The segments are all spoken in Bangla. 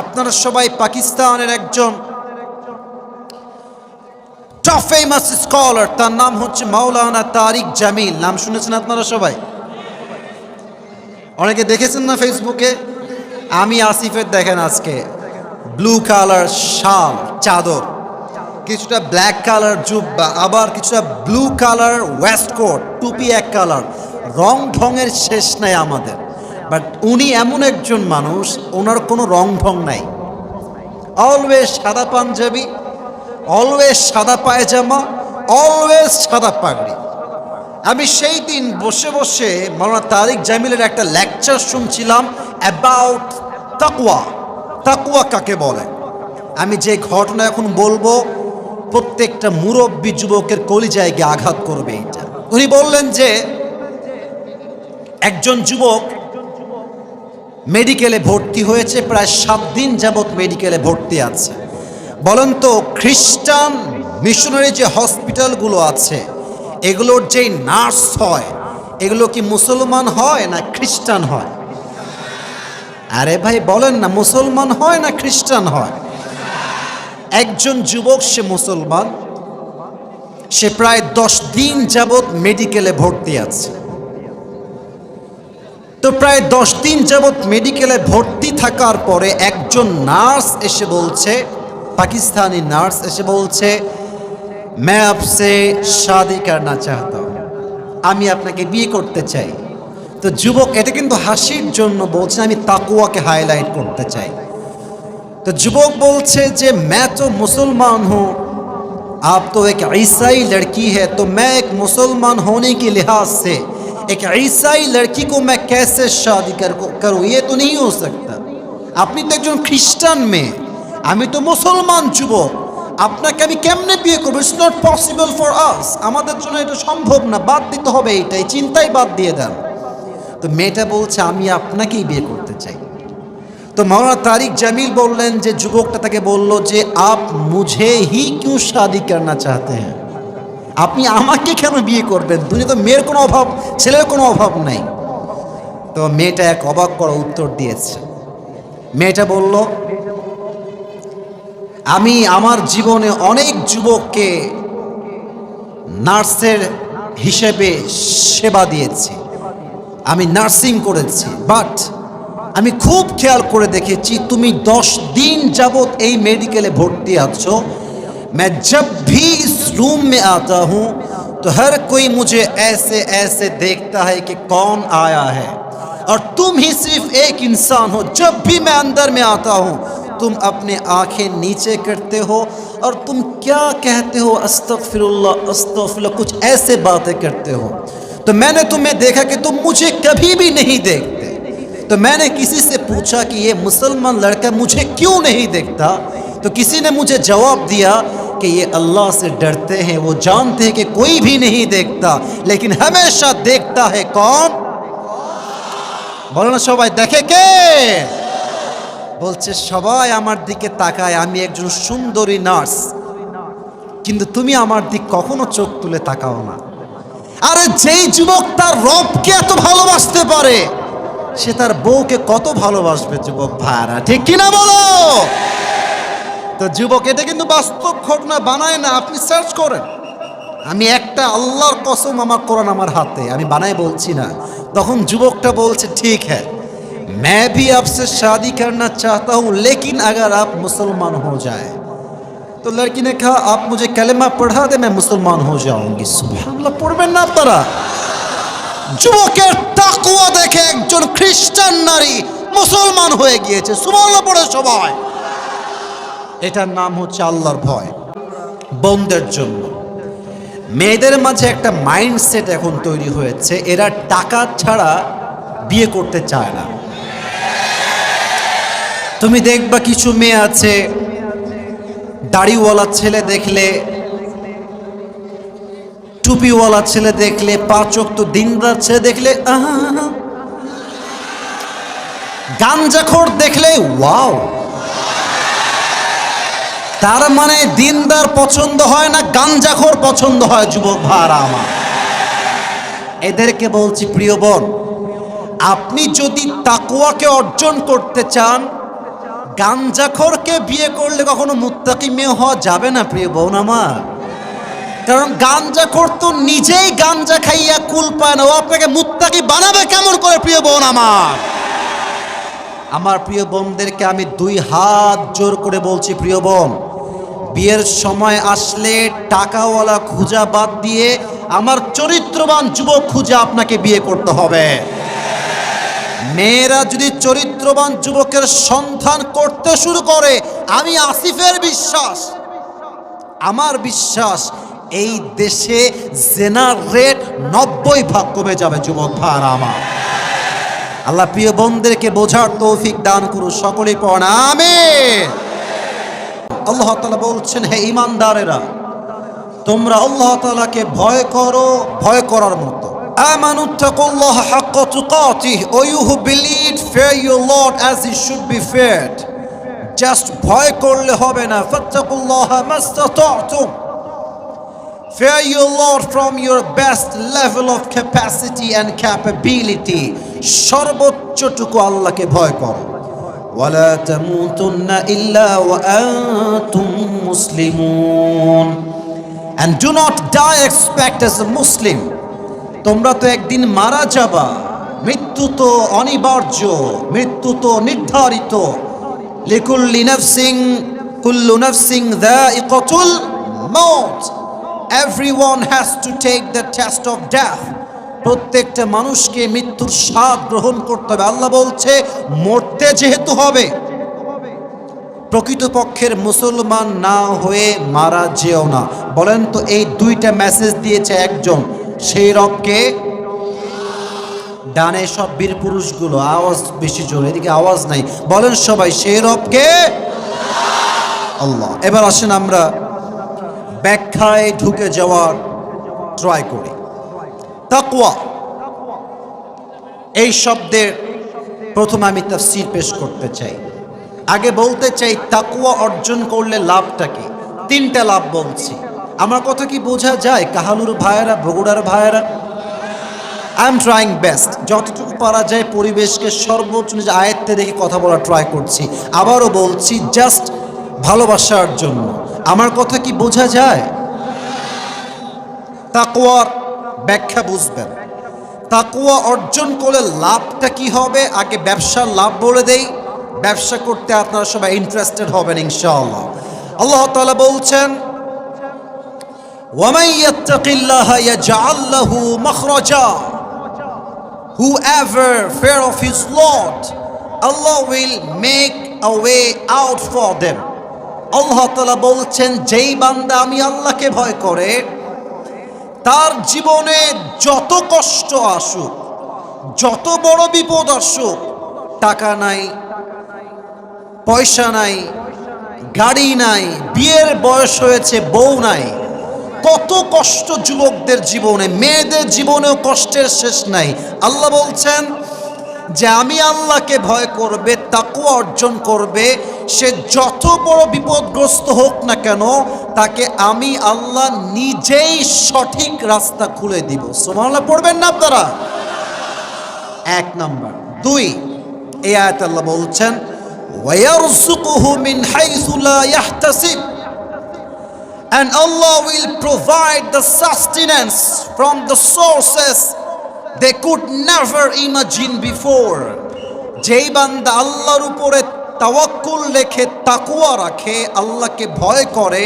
আপনারা সবাই পাকিস্তানের একজন টপ ফেমাস স্কলার, তার নাম হচ্ছে মাওলানা তারিক জামিল। নাম শুনেছেন আপনারা সবাই? অনেকে দেখেছেন না ফেসবুকে? আমি আসিফের দেখেন আজকে ব্লু কালার শাল চাদর, কিছুটা ব্ল্যাক কালার জুব্বা, আবার কিছুটা ব্লু কালার ওয়েস্টকোট, টুপি এক কালার, রং ঢঙের শেষ নাই আমাদের। বাট উনি এমন একজন মানুষ, ওনার কোনো রং ঢং নাই। অলওয়েজ সাদা পাঞ্জাবি, অলওয়েজ সাদা পায়জামা, অলওয়েজ সাদা পাগড়ি। আমি সেই দিন বসে বসে মাওলানা তারিক জামিলের একটা লেকচার শুনছিলাম অ্যাবাউট তাকওয়া। তাকওয়া কাকে বলে? আমি যে ঘটনা এখন বলবো প্রত্যেকটা মুরব্বী যুবকের কলিজায় গিয়ে আঘাত করবে। এটা উনি বললেন যে একজন যুবক মেডিকেলে ভর্তি হয়েছে, প্রায় 7 দিন যাবৎ মেডিকেলে ভর্তি আছে। বলেন তো, খ্রিস্টান মিশনারি যে হসপিটালগুলো আছে এগুলোর যেই নার্স হয় এগুলো কি মুসলমান হয় না খ্রিস্টান হয়? আরে ভাই বলেন না, মুসলমান হয় না খ্রিস্টান হয়? একজন যুবক, সে মুসলমান, সে প্রায় 10 দিন যাবৎ মেডিকেলে ভর্তি আছে। তো প্রায় 10 দিন যাবৎ মেডিকেলে ভর্তি থাকার পরে একজন নার্স এসে বলছে, পাকিস্তানি নার্স এসে বলছে, मैं आपसे शादी करना चाहता हूं, আমি আপনাকে বিয়ে করতে চাই। তো যুবক এটা কিন্তু হাসির জন্য বলছে, আমি তাকওয়াকে হাইলাইট করতে চাই। तो युवक बोलছে যে मैं तो मुसलमान हूँ, आप तो एक ईसाई लड़की है, तो मैं एक मुसलमान होने के लिहाज से एक ईसाई लड़की को मैं कैसे शादी करूँ, ये तो नहीं हो सकता। আপনি তো একজন খ্রিস্টান মেয়ে, আমি তো মুসলমান যুবক, আপনাকে আমি কেমনে বিয়ে করবো? It's not possible for us, আমাদের জন্য এটা সম্ভব না, বাদ দিতে হবে, এইটাই চিন্তাই বাদ দিয়ে দেন। তো মেয়েটা বলছে আমি আপনাকেই বিয়ে করতে চাই। तो मौलाना तारिक जमील बोलें जे जुबकटा ताके बोल्लो जे आप मुझे ही क्यों शादी करना चाहते हैं, আপনি আমাকে কেন বিয়ে করবেন? দুনিয়া তো মেয়ের কোনো অভাব, ছেলের কোনো অভাব নাই। তো মেয়েটা এক অবাক করা উত্তর দিয়েছে। মেয়েটা বলল, আমি আমার জীবনে অনেক যুবককে নার্সের হিসেবে সেবা দিয়েছি, আমি নার্সিং করেছি, বাট আমি খুব খেয়াল করে দেখেছি তুমি 10 दिन যাবত এই মেডিকেলে ভর্তি আছো। मैं जब भी इस रूम में आता हूँ तो हर कोई मुझे ऐसे ऐसे देखता है कि कौन आया है, और तुम ही सिर्फ एक इंसान हो। जब भी मैं अंदर में आता हूँ तुम अपने आंखें नीचे करते हो और तुम क्या कहते हो, अस्तगफिरुल्लाह अस्तगफिरुल्लाह, कुछ ऐसे बातें करते हो। तो मैंने तुम्हें देखा कि तुम मुझे कभी भी नहीं देखते। तो मैंने किसी से पूछा कि ये मुसलमान लड़का मुझे क्यों नहीं देखता, तो किसी ने मुझे जवाब दिया कि ये अल्लाह से डरते हैं, वो जानते हैं कि कोई भी नहीं देखता लेकिन हमेशा देखता है कौन? बोलो ना सबाई देखे के? बोलছে সবাই আমার দিকে তাকায়, আমি একজন সুন্দরী নার্স, কিন্তু তুমি আমার দিক কখনো চোখ তুলে তাকাও না। আরে যেই যুবক তার রবকে এত ভালোবাসতে পারে সে তার বউকে কত ভালোবাসবে যুবক ভাইরা, ঠিক কিনা বলো? তো যুবক এটা কিন্তু বাস্তব ঘটনা বানায় না, আপনি সার্চ করেন। আমি একটা আল্লাহর কসম, আমার কোরআন আমার হাতে, আমি বানাই বলছি না। তখন যুবকটা বলছে ঠিক है मैं भी आपसे शादी करना चाहता हूँ, लेकिन अगर आप मुसलमान हो जाए। तो लड़की ने कहा आप मुझे कलमा पढ़ा दे, मैं मुसलमान हो जाऊंगी। सुबहानाल्लाह, पढ़বেন না আপনারা? যুবকের তাকওয়া দেখে একজন খ্রিস্টান নারী মুসলমান হয়ে গিয়েছে। সুবহানাল্লাহ পড়ে সবাই। এটার নাম হচ্ছে আল্লাহর ভয়। বোনদের জন্য মেয়েদের মাঝে একটা মাইন্ডসেট এখন তৈরি হয়েছে, এরা টাকা ছাড়া বিয়ে করতে চায় না। তুমি দেখবা কিছু মেয়ে আছে দাড়িওয়ালা ছেলে দেখলে, টুপিওয়ালা ছেলে দেখলে, 5 ওয়াক্ত দিনদার ছেলে দেখলে গাঞ্জাখোর দেখলে ওয়াও। তার মানে দিনদার পছন্দ হয় না, গাঞ্জাখোর পছন্দ হয়। যুবক ভাইরা আমার, এদেরকে বলছি প্রিয় বোন, আপনি যদি তাকওয়াকে অর্জন করতে চান, গাঞ্জাখোরকে বিয়ে করলে কখনো মুত্তাকি মেয়ে হওয়া যাবে না প্রিয় বোন আমার। কারণ গাঞ্জাখোর তো নিজেই গাঞ্জা খাইয়া কুল পায় না, ও আপনাকে মুত্তাকি বানাবে কেমন করে প্রিয় বোন আমার। আমার প্রিয় বোনদেরকে আমি 2 হাত জোর করে বলছি, প্রিয় বোন, বিয়ের সময় আসলে টাকাওয়ালা খুঁজা বাদ দিয়ে আমার চরিত্রবান যুবক খুঁজে আপনাকে বিয়ে করতে হবে। মেয়েরা যদি চরিত্রবান যুবকের সন্ধান করতে শুরু করে, আমি আসিফের বিশ্বাস, আমার বিশ্বাস, এই দেশে জেনার রেট 90% কমে যাবে যুবক ভাইরা আমার। আল্লাহ প্রিয় বোনদেরকে বোঝার তৌফিক দান করুন, সকলেই পড়েন আমিন। আল্লাহ তাআলা বলছেন, হে ঈমানদারেরা, তোমরা আল্লাহ তাআলাকে ভয় করো ভয় করার মতো। আমানুত্তাকুল্লাহ হাক্কা তুকাতিহ, O you who believe, fear your Lord as he should be feared. Just ভয় করলে হবে না, ফাত্তাকুল্লাহ মাস্তাতা'তুম, fear your Lord from your best level of capacity and capability, সর্বোচ্চটুকু আল্লাহকে ভয় করো। ওয়ালা তামুতুন্না ইল্লা ওয়া আনতুম মুসলিমুন, and do not die except as a Muslim. তোমরা তো একদিন মারা যাবা, মৃত্যু তো অনিবার্য, মৃত্যু তো নির্ধারিত। লিকুল্লি নাফসিন কুল্লু নাফসিন যায়িকাতুল মাউত, everyone has to take the test of death. প্রত্যেকটা মানুষকে মৃত্যুর স্বাদ গ্রহণ করতে হবে। আল্লাহ বলছে মরতে যেহেতু হবে, প্রকৃতপক্ষের মুসলমান না হয়ে মারা যেও না। বলেন তো এই 2টা মেসেজ দিয়েছে একজন, সেই রবকে। ডানে সব বীর পুরুষগুলো, আওয়াজ বেশি জোরে, এদিকে আওয়াজ নাই, বলেন সবাই, সেই রবকে আল্লাহ। এবার আসেন আমরা ব্যাখ্যায় ঢুকে যাওয়ার ট্রাই করি। তাকওয়া এই শব্দের প্রথমে আমি তাফসীর পেশ করতে চাই। আগে বলতে চাই তাকওয়া অর্জন করলে লাভটা কি। 3টা লাভ বলছি। আমার কথা কি বোঝা যায় কাহালুর ভাইয়েরা, বগুড়ার ভাইয়েরা? আই এম ট্রাইং বেস্ট, যতটুকু পারা যায় পরিবেশকে সর্বোচ্চ নিজ আয়ত্তে রেখে কথা বলা ট্রাই করছি। আবারও বলছি, জাস্ট ভালোবাসার জন্য। আমার কথা কি বোঝা যায়? তাকওয়ার ব্যাখ্যা বুঝবেন। তাকওয়া অর্জন করলে লাভটা কি হবে, আগে ব্যবসার লাভ বলে দেই। ব্যবসা করতে আপনারা সবাই ইন্টারেস্টেড হবেন ইনশাআল্লাহ। আল্লাহ তাআলা বলছেন, ওয়ামান ইয়াত্তাকিল্লাহা ইয়াজআল লাহু মাখরাজা, whoever fear of his Lord, Allah will make a way out for them. আল্লাহ তাআলা বলছেন, যেই বান্দা আমি আল্লাহকে ভয় করে, তার জীবনে যত কষ্ট আসুক, যত বড় বিপদ আসুক, টাকা নাই, পয়সা নাই, গাড়ি নাই, বিয়ের বয়স হয়েছে, বউ নাই, কত কষ্ট যুবকদের জীবনে, মেয়েদের জীবনেও কষ্টের শেষ নাই। আল্লাহ বলছেন যে আমি আল্লাহকে ভয় করবে, তাকওয়া অর্জন করবে, সে যত বড় বিপদগ্রস্ত হোক না কেন, তাকে আমি আল্লাহ নিজেই সঠিক রাস্তা খুলে দিব। সুবহানাল্লাহ পড়বেন না আপনারা? 1 নাম্বার। 2, এই আয়াতে আল্লাহ বলছেন, ওয়ায়ারযুকুহু মিন হাইসু লা ইয়াহতাসিব, and Allah will provide the sustenance from the sources they could never imagine before. যেই বান্দা আল্লাহর উপরে তাওয়াক্কুল রেখে তাকওয়া রাখে, আল্লাহকে ভয় করে,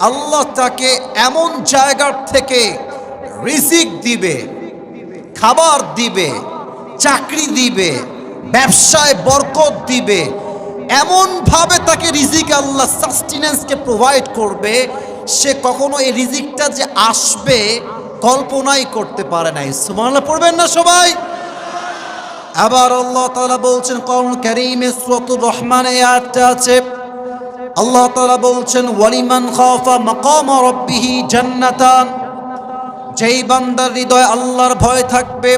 আল্লাহ তাকে এমন জায়গার থেকে রিজিক দিবে, খাবার দিবে, চাকরি দিবে, ব্যবসায় বরকত দিবে, এমনভাবে তাকে রিজিক আল্লাহ সাস্টেনেন্সকে প্রোভাইড করবে, সে কখনো এই রিজিকটা যে আসবে কল্পনাই করতে পারে নাই। সুবহানাল্লাহ পড়বেন না সবাই? আবার আল্লাহ তাআলা বলছেন কোরআন কারীমে সূরাতুর রহমানে আয়াতটা আছে, আল্লাহ তাআলা বলছেন, ওয়ালিমান খাফা মাকামা রাব্বিহি জান্নাতান, যেই বান্দার হৃদয়ে আল্লাহর ভয় থাকবে,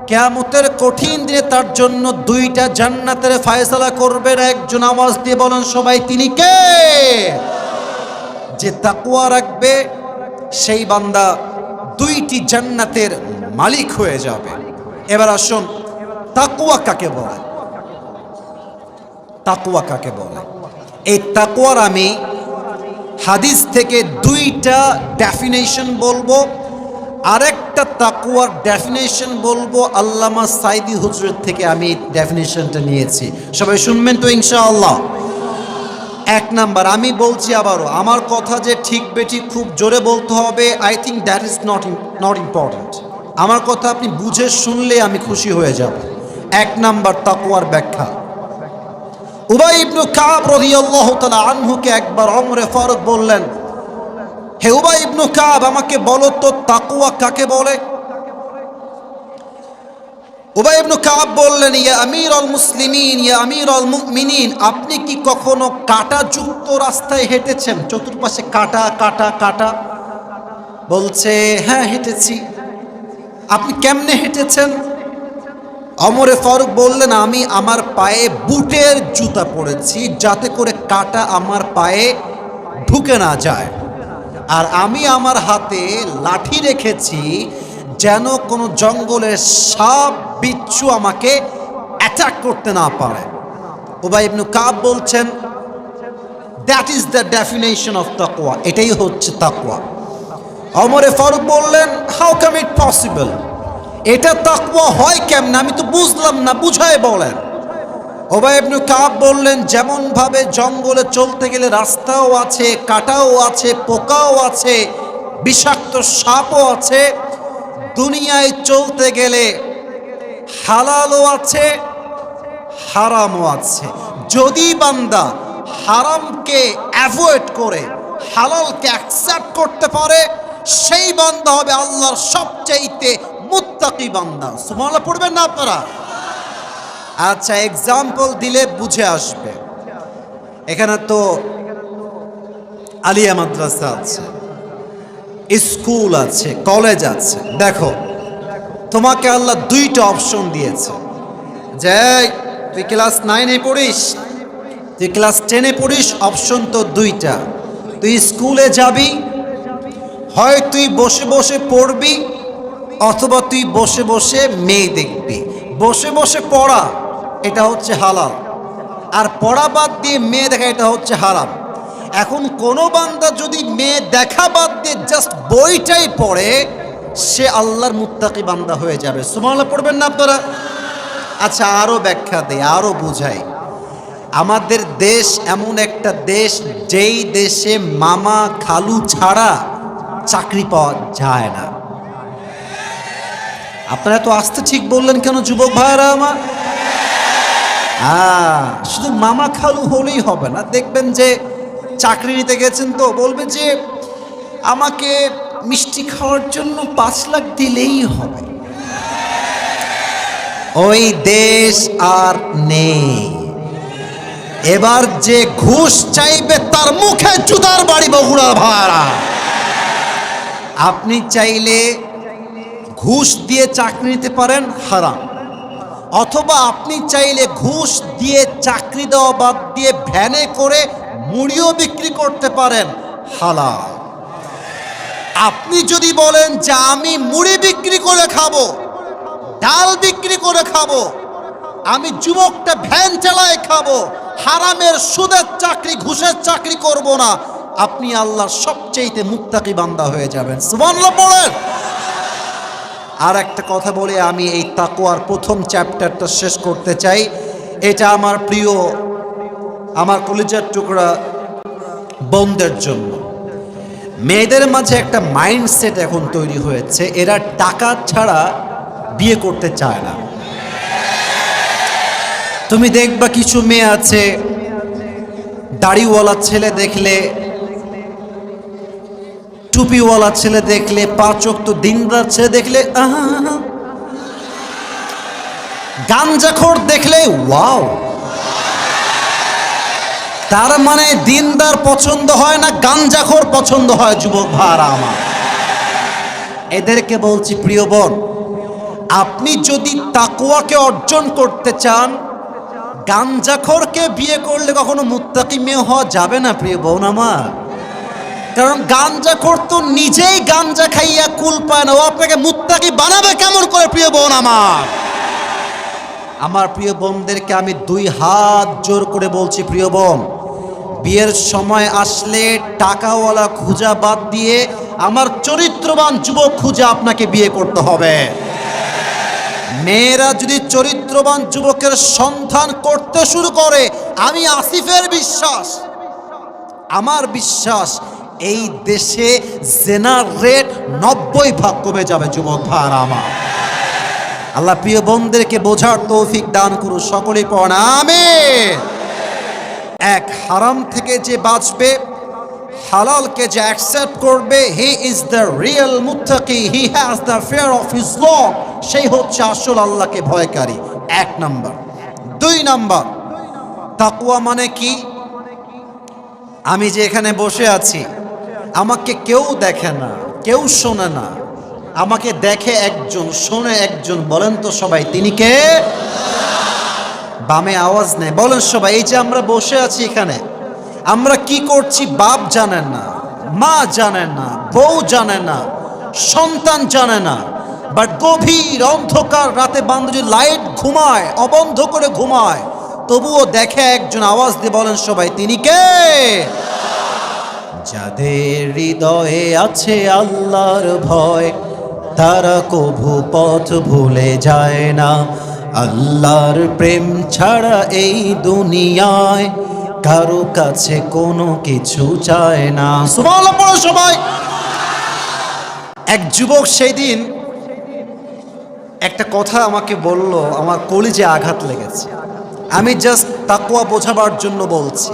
কিয়ামতের কঠিন দিনে তার জন্য 2টা জান্নাতের ফয়সালা করবেন। একজন আওয়াজ দিয়ে বলেন সবাই, তিনি কে? যে তাকওয়া রাখবে সেই বান্দা 2টি জান্নাতের মালিক হয়ে যাবে। এবার আসুন তাকওয়া কাকে বলে? তাকওয়া কাকে বলে। এই তাকওয়ার আমি হাদিস থেকে দুইটা ডেফিনেশন বলবো, আরেকটা তাকওয়ার ডেফিনেশন বলবো আল্লামা সাইদি হুজুরের থেকে আমি ডেফিনেশনটা নিয়েছি। সবাই শুনবেন তো ইনশাআল্লাহ। এক নাম্বার, আমি বলছি আবারও, আমার কথা যে ঠিক বেঠিক খুব জোরে বলতে হবে, I think that is not important. আমার কথা আপনি বুঝে শুনলে আমি খুশি হয়ে যাব। এক নাম্বার তাকওয়ার ব্যাখ্যা। উবাই ইবনে কাব রাদিয়াল্লাহু তাআলা আনহুকে একবার ওমরে ফারুক বললেন, হে উবাই ইবনে কাব, আমাকে বলো তো তাকওয়া কাকে বলে? উবাই ইবনে কাব বললেন, ইয়া আমিরুল মুসলিমিন, ইয়া আমিরুল মুমিনিন, আপনি কি কখনো কাঁটাযুক্ত রাস্তায় হেঁটেছেন? চতুর্পাশে কাঁটা কাঁটা কাঁটা। বলছে, হ্যাঁ হেঁটেছি। আপনি কেমনে হেঁটেছেন? ওমরে ফারুক বললেন, আমি আমার পায়ে বুটের জুতা পরেছি যাতে করে কাঁটা আমার পায়ে ঢুকে না যায়, আর আমি আমার হাতে লাঠি রেখেছি যেন কোনো জঙ্গলের সাপ বিচ্ছু আমাকে অ্যাটাক করতে না পারে। উবাই ইবনে কাব বলছেন, that is the definition of তাকওয়া, এটাই হচ্ছে তাকওয়া। ওমরে ফারুক বললেন, হাউ কাম ইট পসিবল, এটা তাকওয়া হয় কেমনে? আমি তো বুঝলাম না, বুঝায় বলেন। উবাই ইবনে কাব বললেন, যেমন ভাবে জঙ্গলে চলতে গেলে রাস্তাও আছে, কাঁটাও আছে, পোকাও আছে, বিষাক্ত সাপও আছে, দুনিয়ায় চলতে গেলে হালালও আছে, হারামও আছে। যদি বান্দা হারামকে অ্যাভয়েড করে হালালকে অ্যাকসেপ্ট করতে পারে, সেই বান্দা হবে আল্লাহর সবচাইতে মুত্তাকি বান্দা। সুবহানাল্লাহ পড়বেন না আপনারা? আচ্ছা, এক্সাম্পল দিলে বুঝে আসবে। এখানে তো আলিয়া মাদ্রাসা আছে, স্কুল আছে, কলেজ আছে। দেখো, তোমাকে আল্লাহ দুইটা অপশন দিয়েছে, যে তুই ক্লাস 9-এ পড়িস, তুই ক্লাস 10-এ পড়িস, অপশন তো দুইটা। তুই স্কুলে যাবি, হয় তুই বসে বসে পড়বি, অথবা তুই বসে বসে মেয়ে দেখবি। বসে বসে পড়া এটা হচ্ছে হালাল, আর পড়া বাদ দিয়ে মেয়ে দেখা এটা হচ্ছে হারাম। এখন কোনো বান্দা যদি মেয়ে দেখা বাদ দিয়ে জাস্ট বইটাই পড়ে, সে আল্লাহর মুত্তাকি বান্দা হয়ে যাবে। সুবহানাল্লাহ পড়বেন না আপনারা? আচ্ছা, আরও ব্যাখ্যা দেয়, আরও বুঝাই। আমাদের দেশ এমন একটা দেশ, যেই দেশে মামা খালু ছাড়া চাকরি পাওয়া যায় না। আপনারা তো আসতে ঠিক বললেন কেন যুবক ভাইরা আমার? শুধু মামা খালু হলেই হবে না। দেখবেন যে চাকরি নিতে গেছেন, তো বলবে যে আমাকে মিষ্টি খাওয়ার জন্য 5 লাখ দিলেই হবে। ওই দেশ আর নেই। এবার যে ঘুষ চাইবে তার মুখে জুতার বাড়ি বগুড়ার ভাড়া। আপনি চাইলে ঘুষ দিয়ে চাকরি নিতে পারেন, হারাম। অথবা আপনি চাইলে ঘুষ দিয়ে চাকরি দেওয়া বাদ দিয়ে ভ্যানে করে মুড়িও বিক্রি করতে পারেন, হালাল। আপনি যদি বলেন যে আমি মুড়ি বিক্রি করে খাবো, ডাল বিক্রি করে খাবো, আমি যুবকটা ভ্যান চালায় খাবো, হারামের সুদের চাকরি ঘুষের চাকরি করব না, আপনি আল্লাহর সবচেয়ে মুত্তাকি বান্দা হয়ে যাবেন। সুবহানাল্লাহ পড়েন। আর একটা কথা বলে আমি এই তাকওয়ার প্রথম চ্যাপ্টারটা শেষ করতে চাই। এটা আমার প্রিয়, আমার কলিজার টুকরা বোনদের জন্য। মেয়েদের মাঝে একটা মাইন্ডসেট এখন তৈরি হয়েছে, এরা টাকা ছাড়া বিয়ে করতে চায় না। তুমি দেখবা কিছু মেয়ে আছে, দাড়িওয়ালা ছেলে দেখলে, টুপিওয়ালা ছেলে দেখলে, 5 ওয়াক্ত দিনদার ছেলে দেখলে, গাঞ্জাখোর দেখলে ওয়াও। তার মানে দিনদার পছন্দ হয় না, গাঞ্জাখোর পছন্দ হয়। যুবক ভাইরা আমার, এদেরকে বলছি, প্রিয় বোন, আপনি যদি তাকওয়াকে অর্জন করতে চান, গাঞ্জাখোরকে বিয়ে করলে কখনো মুত্তাকি মেয়ে হওয়া যাবে না প্রিয় বোন আমার। কারণ গাঞ্জাখোর তো নিজেই গাঞ্জা খাইয়া কুল পায় না, ও আপনাকে মুত্তাকি বানাবে কেমন করে প্রিয় বোন আমার? আমার প্রিয় বোনদেরকে আমি 2 হাত জোর করে বলছি, প্রিয় বোন, বিয়ের সময় আসলে টাকাওয়ালা খুঁজা বাদ দিয়ে আমার চরিত্রবান যুবক খুঁজে আপনাকে বিয়ে করতে হবে। মেয়েরা যদি চরিত্রবান যুবকের সন্ধান করতে শুরু করে, আমি আসিফের বিশ্বাস, আমার বিশ্বাস, এই দেশে জেনার রেট 90% কমে যাবে। যুবক ভাইরা আমার, আল্লাহ প্রিয় বোনদেরকে বোঝার তৌফিক দান করুন। সকলেই পড়েন আমিন। এক, হারাম থেকে যে বাঁচবে, হালালকে যে অ্যাকসেপ্ট করবে, হি ইজ দ্য রিয়েল মুত্তাকি, he has the fear of his Lord, সেই হচ্ছে আসল আল্লাহকে ভয়কারী। 1 নাম্বার। 2 নাম্বার, তাকওয়া মানে কি? আমি যে এখানে বসে আছি, আমাকে কেউ দেখে না, কেউ শোনে না, আমাকে দেখে একজন, শোনে একজন। বলেন তো সবাই, তিনি কে? বামে আওয়াজ নেই, বলেন সবাই। এই যে আমরা বসে আছি এখানে, আমরা কি করছি বাপ জানেন না, মা জানেন না, বউ জানে না, সন্তান জানে না, বাট গভীর অন্ধকার রাতে বান্ধবী লাইট ঘুমায়, অবন্ধ করে ঘুমায়, তবুও দেখে একজন। আওয়াজ দিয়ে বলেন সবাই, তিনি কে? যাদের হৃদয়ে আছে আল্লাহর ভয়, তারা কভু পথ ভুলে যায় না। আল্লাহর প্রেম ছাড়া এই দুনিয়ায় কারো কাছে কোনো কিছু চায় না। সুবহানাল্লাহ পড়ো সবাই। এক যুবক সেই দিন একটা কথা আমাকে বলল, আমার কলিজে আঘাত লেগেছে। আমি জাস্ট তাকওয়া বোঝাবার জন্য বলছি।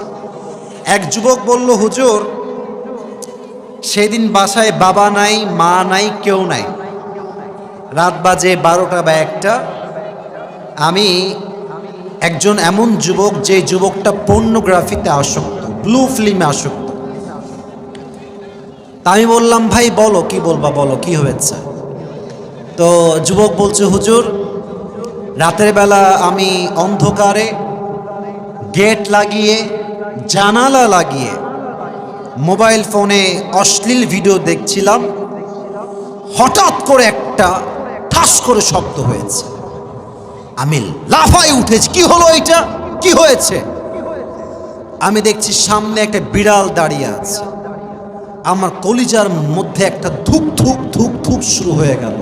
এক যুবক বলল, হুজুর, সেদিন বাসায় বাবা নাই, মা নাই, কেউ নাই, রাত বাজে 12টা বা 1টা। আমি একজন এমন যুবক, যে যুবকটা পর্নোগ্রাফিতে আসক্ত, ব্লু ফিল্মে আসক্ত। তা আমি বললাম, ভাই বলো, কি বলবা বলো, কি হয়েছে? তো যুবক বলছে, হুজুর, রাতের বেলা আমি অন্ধকারে গেট লাগিয়ে, জানালা লাগিয়ে মোবাইল ফোনে অশ্লীল ভিডিও দেখছিলাম। হঠাৎ করে একটা ঠাস করে শব্দ হয়েছে, আমি লাফাই উঠেছি। কি হলো এটা? কি হয়েছে? আমি দেখছি সামনে একটা বিড়াল দাঁড়িয়ে আছে। আমার কলিজার মধ্যে একটা ধুক ধুক ধুক ধুক শুরু হয়ে গেল।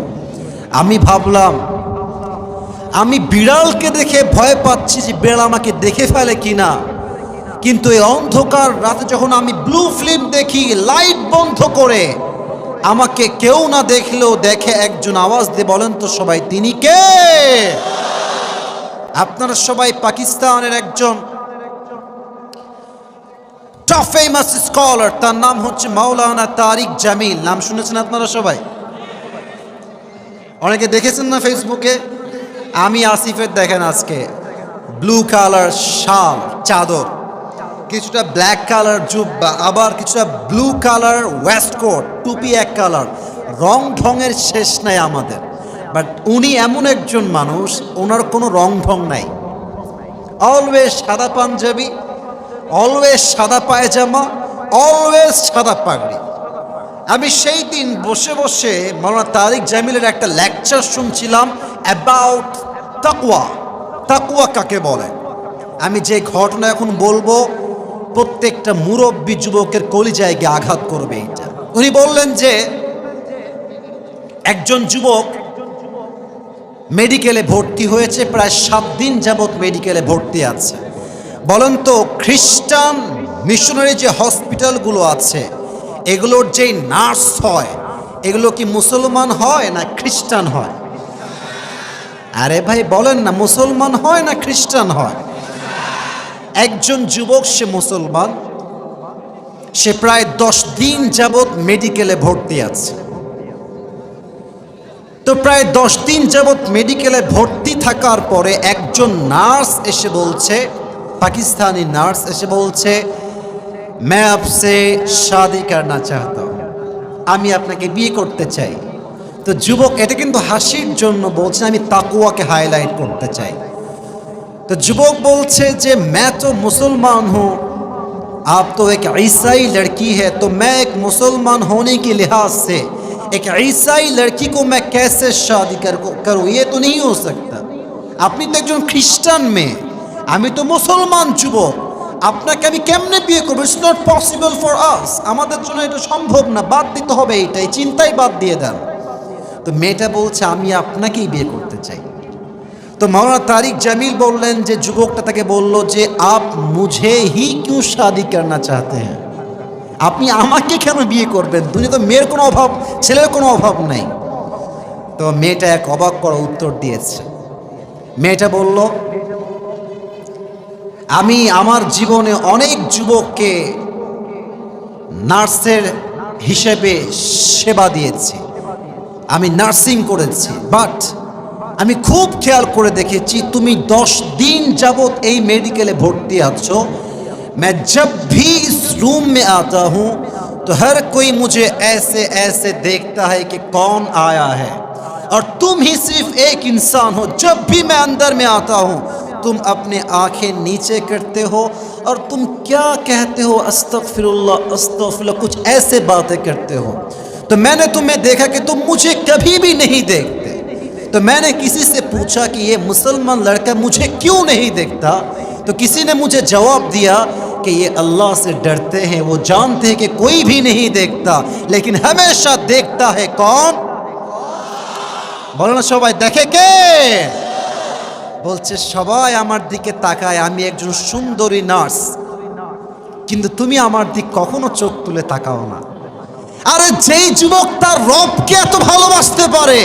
আমি ভাবলাম, আমি বিড়ালকে দেখে ভয় পাচ্ছি যে বিড়াল আমাকে দেখে ফেলে কিনা, কিন্তু এই অন্ধকার রাতে যখন আমি ব্লু ফিল্ম দেখি লাইট বন্ধ করে, আমাকে কেউ না দেখলেও দেখে একজন। আওয়াজ দিয়ে বলেন তো সবাই, তিনি কে? আপনারা সবাই পাকিস্তানের একজন টপ ফেমাস স্কলার, তার নাম হচ্ছে মাওলানা তারিক জামিল। নাম শুনেছেন আপনারা সবাই? অনেকে দেখেছেন না ফেসবুকে? আমি আসিফের দেখেন আজকে ব্লু কালার শাল, চাদর, কিছুটা ব্ল্যাক কালার জুব্বা, আবার কিছুটা ব্লু কালার ওয়েস্টকোট, টুপি এক কালার, রং ঢঙের শেষ নাই আমাদের। বাট উনি এমন একজন মানুষ, ওনার কোনো রং ঢং নাই। অলওয়েজ সাদা পাঞ্জাবি, অলওয়েজ সাদা পায়জামা, অলওয়েজ সাদা পাগড়ি। আমি সেই দিন বসে বসে মাওলানা তারিক জামিলের একটা লেকচার শুনছিলাম অ্যাবাউট তাকওয়া। তাকওয়া কাকে বলে? আমি যে ঘটনা এখন বলবো, প্রত্যেকটা মুরব্বী যুবকের কলিজায় গিয়ে আঘাত করবে এটা। উনি বললেন যে একজন যুবক মেডিকেলে ভর্তি হয়েছে, প্রায় 7 দিন যাবৎ মেডিকেলে ভর্তি আছে। বলেন তো, খ্রিস্টান মিশনারি যে হসপিটালগুলো আছে, এগুলোর যেই নার্স হয়, এগুলো কি মুসলমান হয় না খ্রিস্টান হয়? আরে ভাই বলেন না, মুসলমান হয় না খ্রিস্টান হয়? একজন যুবক, সে মুসলমান, সে প্রায় 10 দিন যাবৎ মেডিকেলে ভর্তি আছে। তো প্রায় 10 দিন যাবৎ মেডিকেলে ভর্তি থাকার পরে একজন নার্স এসে বলছে, পাকিস্তানি নার্স এসে বলছে, मैं आपसे शादी करना चाहता हूं, আমি আপনাকে বিয়ে করতে চাই। তো যুবক এটা কিন্তু হাসির জন্য বলছে, আমি তাকওয়াকে হাইলাইট করতে চাই। तो युवक बोलছে যে मैं तो मुसलमान हूँ, आप तो एक ईसाई लड़की है, तो मैं एक मुसलमान होने के लिहाज से एक ईसाई लड़की को मैं कैसे शादी करूँ? ये तो नहीं हो सकता। আপনি তো একজন খ্রিস্টান মেয়ে, আমি তো মুসলমান যুবক, আপনাকে আমি কেমনে বিয়ে করবো? It's not possible for us, আমাদের জন্য এটা সম্ভব না, বাদ দিতে হবে, এইটাই চিন্তাই বাদ দিয়ে দেন। তো মেয়েটা বলছে আমি আপনাকেই বিয়ে করতে চাই। তো মাওলানা তারিক জামিল বললেন যে যুবকটা তাকে বলল যে আপ মুঝে হি কিউ শাদি করনা চাহতে হ্যাঁ, আপনি আমাকে কেন বিয়ে করবেন? দুনিয়া তো মেয়ের কোনো অভাব, ছেলের কোনো অভাব নাই। তো মেয়েটা এক অবাক করা উত্তর দিয়েছে। মেয়েটা বলল আমি আমার জীবনে অনেক যুবককে নার্সের হিসেবে সেবা দিয়েছি, আমি নার্সিং করেছি, বাট আমি খুব খেয়াল করে দেখেছি তুমি 10 দিন যাবত এই মেডিকেলে ভর্তি আছো। मैं जब भी इस रूम में आता हूँ तो हर कोई मुझे ऐसे ऐसे देखता है कि कौन आया है, और तुम ही सिर्फ एक इंसान हो, जब भी मैं अंदर में आता हूँ तुम अपने आंखें नीचे करते हो और तुम क्या कहते हो अस्तगफिरुल्लाह अस्तगफिरुल्लाह, कुछ ऐसे बातें करते हो। तो मैंने तुम्हें देखा कि तुम मुझे कभी भी नहीं देखते। तो मैंने किसी से पूछा कि ये मुसलमान लड़का मुझे क्यों नहीं देखता, तो किसी ने मुझे जवाब दिया कि ये अल्लाह से डरते हैं, वो जानते हैं कि कोई भी नहीं देखता लेकिन हमेशा देखता है कौन? बोलो ना सबाई देखे के? বলছে সবাই আমার দিকে তাকায়, আমি একজন সুন্দরী নার্স, কিন্তু তুমি আমার দিক কখনো চোখ তুলে তাকাও না। আরে যেই যুবক তার রবকে এত ভালোবাসতে পারে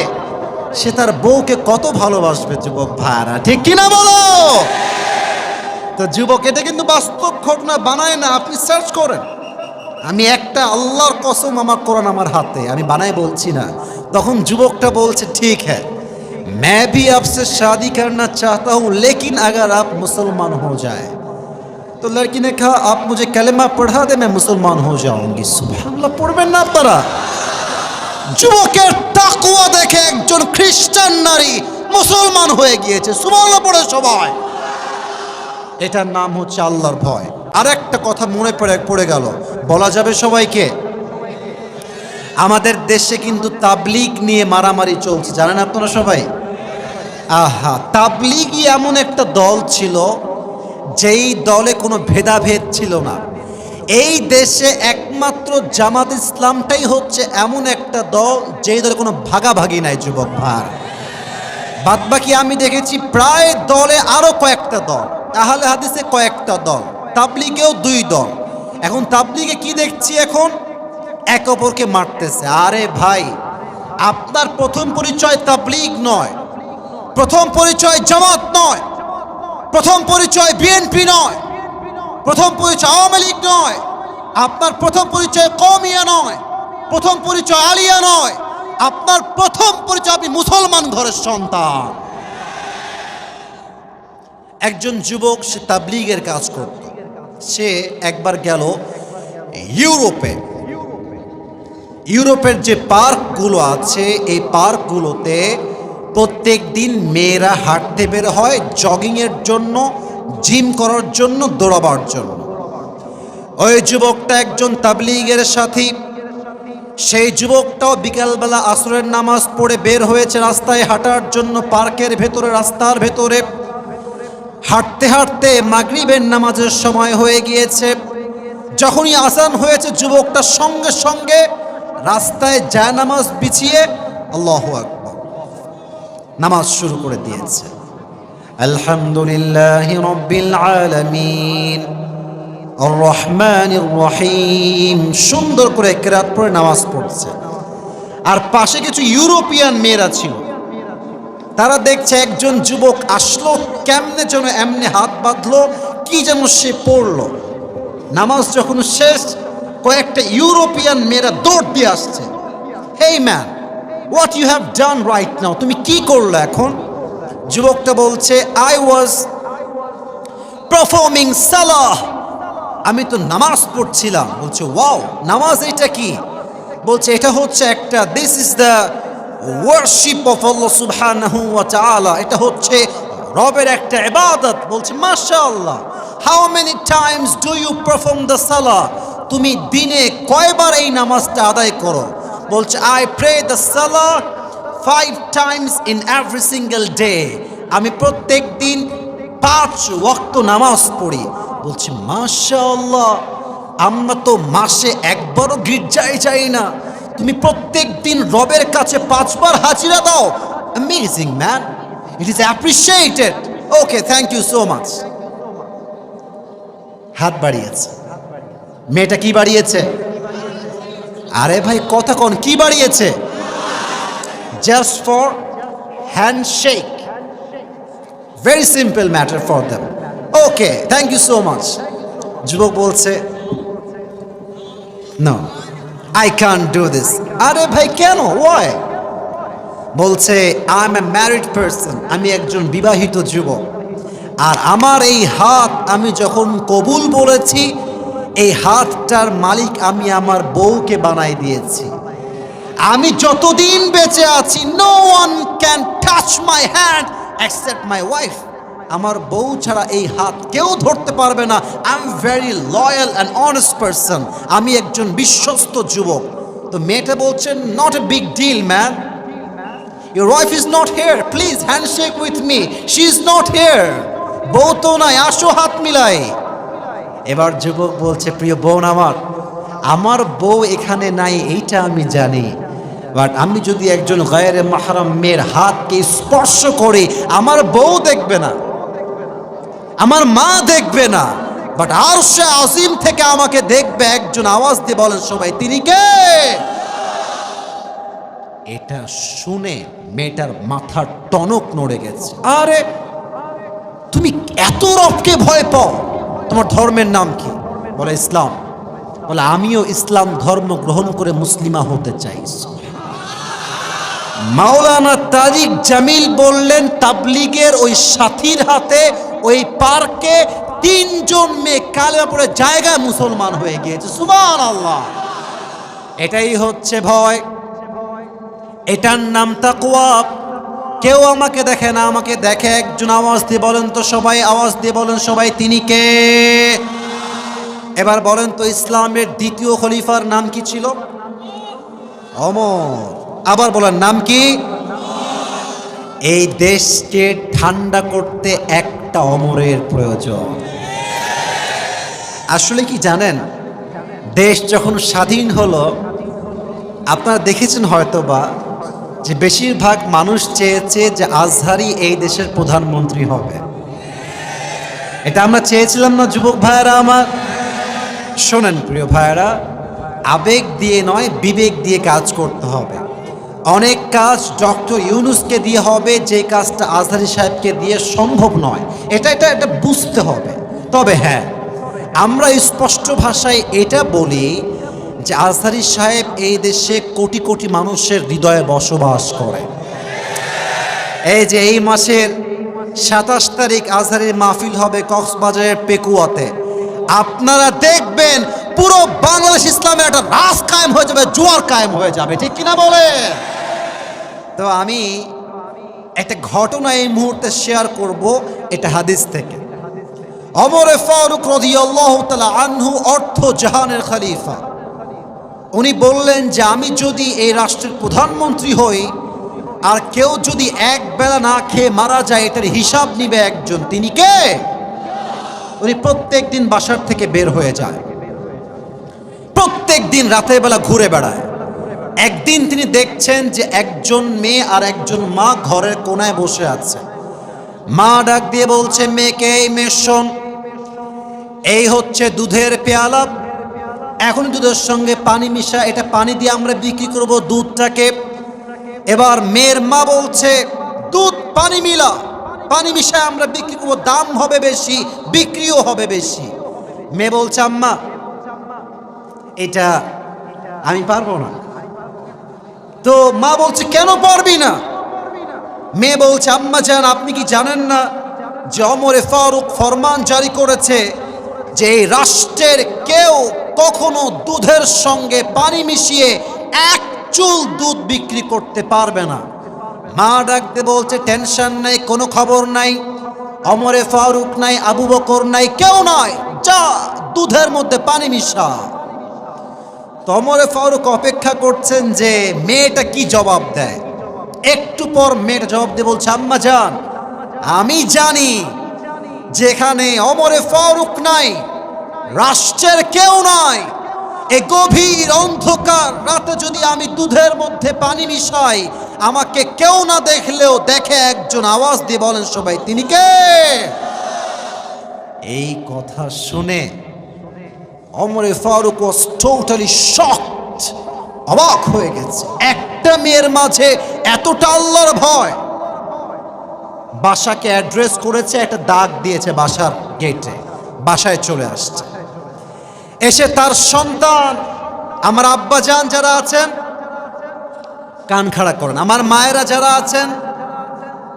সে তার বউকে কত ভালোবাসবে যুবক ভাইরা, ঠিক কিনা বলো? তো যুবক এটা কিন্তু বাস্তব ঘটনা বানায় না, আপনি সার্চ করেন। আমি একটা আল্লাহর কসম, আমার কোরআন আমার হাতে, আমি বানাই বলছি না। তখন যুবকটা বলছে ঠিক है मैं भी आपसे शादी करना चाहता हूँ लेकिन अगर आप मुसलमान हो जाए। तो लड़की ने कहा आप मुझे कलमा पढ़ा दे, मैं मुसलमान हो जाऊंगी। सुबहानाल्लाह पढ़বেন না আপনারা? যুবকের তাকওয়া দেখে একজন খ্রিস্টান নারী মুসলমান হয়ে গিয়েছে। সুবহানাল্লাহ পড়ে সবাই। এটার নাম হচ্ছে আল্লাহর ভয়। আর একটা কথা মনে পড়ে গেল, বলা যাবে সবাইকে। আমাদের দেশে কিন্তু তাবলীগ নিয়ে মারামারি চলছে, জানেন আপনারা সবাই? আহা, তাবলীগই এমন একটা দল ছিল যেই দলে কোনো ভেদাভেদ ছিল না। এই দেশে একমাত্র জামাত ইসলামটাই হচ্ছে এমন একটা দল যেই দলে কোনো ভাগাভাগি নাই যুবক ভাই। বাদবাকি আমি দেখেছি প্রায় দলে আরো কয়েকটা দল, আহলে হাদিসে কয়েকটা দল, তাবলীগেও 2 দল। এখন তাবলীগে কি দেখছি, এখন এক অপরকে মারতেছে। আরে ভাই, আপনার প্রথম পরিচয় তাবলীগ নয়, প্রথম পরিচয় জামাত নয়, প্রথম পরিচয় বিএনপি নয়, প্রথম পরিচয় আওয়ামী লীগ নয়, আপনার প্রথম পরিচয় কওমিয়া নয়, প্রথম পরিচয় আলিয়া নয়, আপনার প্রথম পরিচয় আপনি মুসলমান ঘরের সন্তান। একজন যুবক, সে তাবলীগের কাজ করত। সে একবার গেল ইউরোপে। ইউরোপের যে পার্কগুলো আছে এই পার্কগুলোতে প্রত্যেক দিন মেয়েরা হাঁটতে বের হয়, জগিংয়ের জন্য, জিম করার জন্য, দৌড়াবার জন্য। ওই যুবকটা একজন তাবলীগের সাথী। সেই যুবকটাও বিকালবেলা আসরের নামাজ পড়ে বের হয়েছে রাস্তায় হাঁটার জন্য, পার্কের ভেতরে, রাস্তার ভেতরে। হাঁটতে হাঁটতে মাগরিবের নামাজের সময় হয়ে গিয়েছে। যখনই আজান হয়েছে যুবকটা সঙ্গে সঙ্গে রাস্তায় জায়নামাজ বিছিয়ে আল্লাহু আকবার নামাজ শুরু করে দিয়েছে। আলহামদুলিল্লাহি রাব্বিল আলামিন আর রহমানির রহিম, সুন্দর করে কিরাত পড়ে নামাজ পড়ছে। আর পাশে কিছু ইউরোপিয়ান মেয়েরা ছিল, তারা দেখছে একজন যুবক আসলো, কেমনে যেন এমনি হাত বাঁধলো, কি যেন সে পড়লো। নামাজ যখন শেষ, কয়েকটা ইউরোপিয়ান মেয়েরা দৌড় দিয়ে আসছে। Hey man, what you have done right now, তুমি কি করলো এখন? যুবকটা বলছে আই ওয়াজ পারফর্মিং সালাহ, আমি তো নামাজ পড়ছিলাম। বলছে ওয়াও, নামাজ এটা কি? বলছে এটা হচ্ছে একটা, this is the worship of Allah সুবহানাহু ওয়া তাআলা, এটা হচ্ছে রবের একটা ইবাদত। বলছে মাশাআল্লাহ, how many times do you perform the সালাহ, তুমি দিনে কয়বার এই নামাজটা আদায় করো? বলছে আই প্রে দ্য সালাহ 5 times in every single day, আমি প্রত্যেক দিন 5 ওয়াক্ত নামাজ পড়ি। বলছি মাশাআল্লাহ, আমরা তো মাসে একবারও গির্জায় যাই না, তুমি প্রত্যেক দিন রবের কাছে 5 বার হাজিরা দাও। Amazing man, it is appreciated. Okay, thank you so much. হাত বাড়িয়েছে। মেয়েটা কি বাড়িয়েছে? আরে ভাই কথা কোন, কি বাড়িয়েছে? Just for handshake. Very simple matter for them. Okay, thank you so much. যুবক বলছে no, I can't do this. আরে ভাই কেন, ওয়াই? বলছে I am a married person, আমি একজন বিবাহিত যুবক, আর আমার এই হাত আমি যখন কবুল বলেছি, এই হাতটার মালিক আমি আমার বউকে বানাই দিয়েছি। আমি যতদিন বেঁচে আছি, no one can touch my hand except my wife. আমার বউ ছাড়া এই হাত কেউ ধরতে পারবে না। I am very loyal and honest person, আমি একজন বিশ্বস্ত যুবক। তো মেয়েটা বলছেন not a big deal man, your wife is not here, please handshake with me, she is not here. বউ তো নাই, আসো হাত মিলাই। এবার যুবক বলছে প্রিয় বোন আমার, আমার বউ এখানে নাই এইটা আমি জানি, বাট আমি যদি একজন গায়রে মাহরাম মেয়ের হাতকে স্পর্শ করি, আমার বউ দেখবে না, আমার মা দেখবে না, বাট আরশে আজিম থেকে আমাকে দেখবে একজন। আওয়াজ দিয়ে বলেন সবাই, তিনি কে? এটা শুনে মেয়েটার মাথার টনক নড়ে গেছে। আরে তুমি এত রবকে ভয় পাও, তোমার ধর্মের নাম কি? বলে ইসলাম। বলে আমিও ইসলাম ধর্ম গ্রহণ করে মুসলিমা হতে চাই। মাওলানা তারিক জামিল বললেন তাবলিগের ওই সাথীর হাতে ওই পার্কে 3 জন মেয়ে কালেমা পড়ে জায়গায় মুসলমান হয়ে গিয়েছে। সুবহানাল্লাহ। এটাই হচ্ছে ভয়, এটার নাম তাকওয়া। কেউ আমাকে দেখে না, আমাকে দেখে একজন। আওয়াজ দিয়ে বলেন তো সবাই, আওয়াজ দিয়ে বলেন সবাই, তিনি কে? এবার বলেন তো ইসলামের দ্বিতীয় খলিফার নাম কি ছিল? ওমর। আবার বলেন নাম কি? এই দেশকে ঠান্ডা করতে একটা ওমরের প্রয়োজন। আসলে কি জানেন, দেশ যখন স্বাধীন হলো, আপনারা দেখেছেন হয়তোবা যে বেশিরভাগ মানুষ চেয়েছে যে আজহারি এই দেশের প্রধানমন্ত্রী হবে। এটা আমরা চেয়েছিলাম না যুবক ভাইয়েরা আমার? শোনেন প্রিয় ভাইয়েরা, আবেগ দিয়ে নয়, বিবেক দিয়ে কাজ করতে হবে। অনেক কাজ ডক্টর ইউনূসকে দিয়ে হবে, যে কাজটা আজহারি সাহেবকে দিয়ে সম্ভব নয়। এটা বুঝতে হবে। তবে হ্যাঁ, আমরা স্পষ্ট ভাষায় এটা বলি যে আজহারি সাহেব এই দেশে কোটি কোটি মানুষের হৃদয়ে বসবাস করে। এই যে এই মাসের 27 তারিখ আজহারের মাহফিল হবে কক্সবাজারের পেকুয়াতে। আপনারা দেখবেন পুরো বাংলাদেশ ইসলামের একটা রাজ কায়েম হয়ে যাবে, জোয়ার কায়েম হয়ে যাবে, ঠিক কিনা বলে? তো আমি একটা ঘটনা এই মুহূর্তে শেয়ার করব, এটা হাদিস থেকে। ওমর ফারুক রাদিয়াল্লাহু তাআলা আনহু অর্থ জাহানের খলিফা। উনি বললেন যে আমি যদি এই রাষ্ট্রের প্রধানমন্ত্রী হই, আর কেউ যদি এক বেলা না খেয়ে মারা যায়, এটার হিসাব নিবে একজন। তিনি কে? উনি প্রত্যেক দিন বাসার থেকে বের হয়ে যায়, প্রত্যেক দিন রাতের বেলা ঘুরে বেড়ায়। একদিন তিনি দেখছেন যে একজন মেয়ে আর একজন মা ঘরের কোনায় বসে আছে। মা ডাক দিয়ে বলছে মেয়েকে, এই মেয়ে শোন, এই হচ্ছে দুধের পেয়ালা, এখন দুধের সঙ্গে পানি মিশা, এটা পানি দিয়ে আমরা বিক্রি করব দুধটাকে। এবার মেয়ের মা বলছে দুধ পানি মিলা, পানি মিশায় আমরা বিক্রি করবো, দাম হবে বেশি, বিক্রিও হবে বেশি। মেয়ে বলছে আম্মা এটা আমি পারবো না। তো মা বলছে কেন পারবি না? মেয়ে বলছে আম্মা জান, আপনি কি জানেন না যে ওমরে ফারুক ফরমান জারি করেছে যে এই রাষ্ট্রের কেউ কখনো দুধের সঙ্গে পানি মিশিয়ে 1 চুল দুধ বিক্রি করতে পারবে না। মা ডাকতে বলছে টেনশন নাই, কোনো খবর নাই, ওমরে ফারুক নাই, আবু বকর নাই, কেউ নাই, যা দুধের মধ্যে পানি মিশা। তো ওমরে ফারুক অপেক্ষা করছেন যে মেয়েটা কি জবাব দেয়। একটু পর মেয়েটা জবাব দিয়ে বলছে আম্মা জান, আমি জানি যেখানে ওমরে ফারুক নাই, রাষ্ট্রের কেউ নাই, এই গভীর অন্ধকার রাতে যদি আমি দুধের মধ্যে পানি মিশাই, আমাকে কেউ না দেখলেও দেখে একজন, আওয়াজ দিয়ে বলেন সবাই, তিনি কে? এই কথা শুনে ওমরে ফারুক ওয়াজ টোটালি শকড, অবাক হয়ে গেছে। একটা মেয়ের মাঝে এতটা আল্লাহর ভয়। বাসাকে অ্যাড্রেস করেছে, একটা দাগ দিয়েছে বাসার গেটে, বাসায় চলে আসছে। এসে তার সন্তান, আমার আব্বা জান যারা আছেন কান খাড়া করেন, আমার মায়েরা যারা আছেন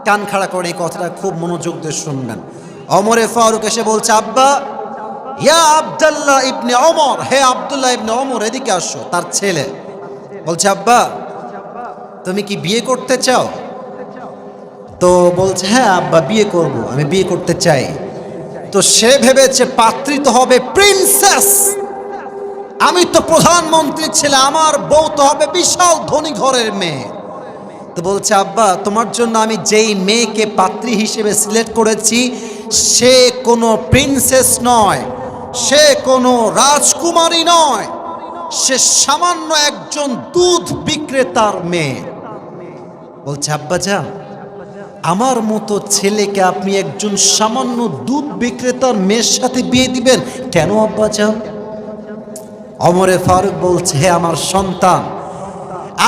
কান খাড়া করেন, এই কথাটা খুব মনোযোগ দিয়ে শুনবেন। ওমরে ফারুক এসে বলছে, আব্বা, ইয়া আব্দুল্লাহ ইবনে ওমর, হে আব্দুল্লাহ ইবনে ওমর, এদিকে আসো। তার ছেলে বলছে, আব্বা তুমি কি বিয়ে করতে চাও? তো বলছে, হ্যাঁ আব্বা বিয়ে করব, আমি বিয়ে করতে চাই। তো সে ভেবেছে পাত্রী তো হবে প্রিন্সেস, আমি তো প্রধানমন্ত্রীর ছেলে, আমার বউ তো হবে বিশাল ধনী ঘরের মেয়ে। তো বলছে, আব্বা তোমার জন্য আমি যেই মেয়েকে পাত্রী হিসেবে সিলেক্ট করেছি সে কোনো প্রিন্সেস নয়, সে কোনো রাজকুমারী নয়, সে সামান্য একজন দুধ বিক্রেতার মেয়ে। বলছে, আব্বা যান, আমার মতো ছেলেকে আপনি একজন সামান্য দুধ বিক্রেতার মেয়ের সাথে বিয়ে দিবেন কেন আব্বা যান? ওমরে ফারুক বলছে, হে আমার সন্তান,